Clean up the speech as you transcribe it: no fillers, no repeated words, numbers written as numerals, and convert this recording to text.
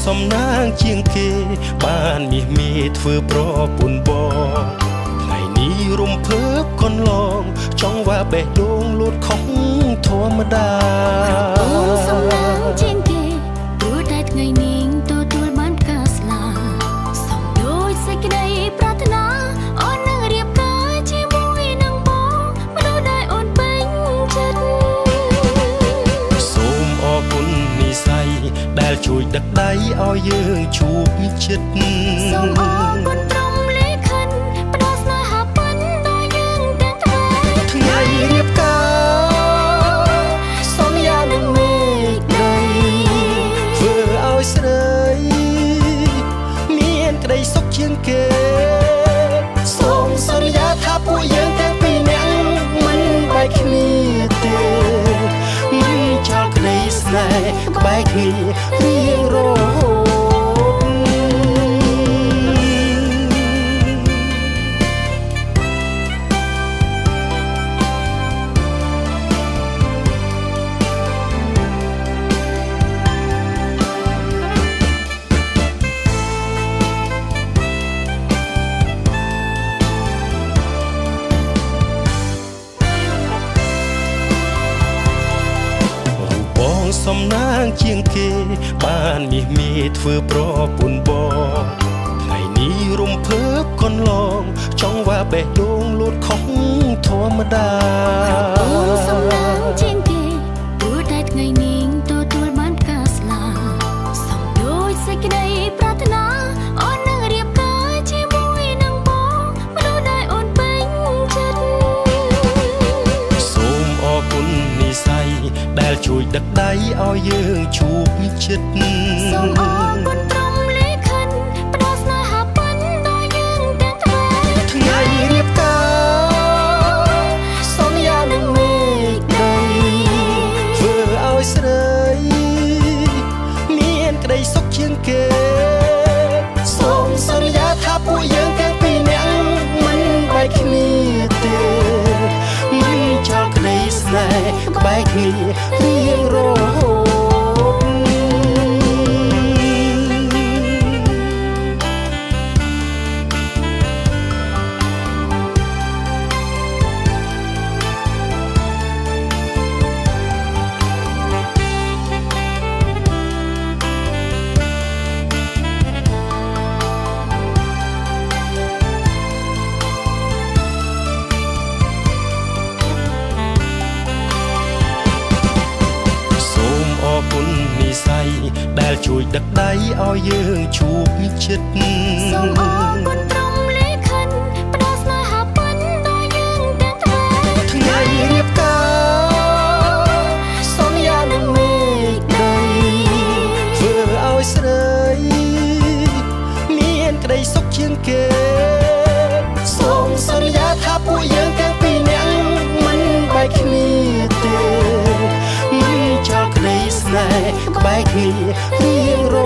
សំណាងជាងគេបានមាសមេធ្វើប្រពន្ធបងថ្ងៃនេះរំភើបកូនឡងចង់ว่าបេះដូងលូតខុសធម្មតាអូនសំណាងជាងគេទោះតែថ្ងៃនេះទទួលបានការស្លាសំដូចសេចក្តីប្រាថ្នាអូននឹងរៀបការជាមួយនឹងបងមនុស្សដែលអូនពេញចិត្តសូមអរគុណនិស្ស័យដែលជួយដឹកដៃឲ្យយើងជួបជិតសូមអរគុណព្រមលេខិនផ្ដល់ស្នេហាពិនដល់យើងទាំងថ្ងៃរៀបការសន្យានឹងមេឃដីធ្វើឲ្យស្រីមានក្តីសុខជាងគេសូមសន្យាថាពួកយើងទាំងពីរនាក់មិនបែកគ្នាទេមិនចោលក្តីស្នេហ៍ក្បែរគ្នារៀងរហូតសំណាងជាងគេបានមាសមេធ្វើប្រពន្ធបងថ្ងៃនេះរំភើបកូនឡងចង់ว่าបេះដូងលូតខុសធម្មតាអូនសំណាងជាងគេទោះតែថ្ងៃនេះទទួលបានការស្លាសំដូចសេចក្តីប្រាថ្នាអូននឹងរៀបការជាមួយនឹងបងមនុស្សដែលអូនពេញចិត្តសូមអរគុណនិស្ស័យដែលជួយដឹកដៃឲ្យយើងជួបជិតសូមអរគុណព្រមលេខិនផ្ដល់ស្នេហាពិនដល់យើងទាំងថ្ងៃរៀបការសន្យានឹងមេឃដីធ្វើឲ្យស្រីមានក្តីសុខជាងគេសូមសន្យាថាពួកយើងទាំងពីរនាក់មិនបែកគ្នាទេមិនចោលក្តីស្នេហ៍ក្បែរគ្នារៀងរហូតនិស្ស័យដែលជួយដឹកដៃឲ្យយើងជួបជិតសូមអរគុណព្រមលេខិនផ្ដល់ស្នេហាពិនដល់យើងទាំងថ្ងៃរៀបការសន្យានឹងមេឃដីធ្វើឲ្យស្រីមានក្តីសុខជាងគេសូមសន្យាថាពួកយើងទាំងពីរនាក់មិនបែកគ្នាទេមិនចោលក្តីស្នេហ៍ក្បែរគ្នារៀងរ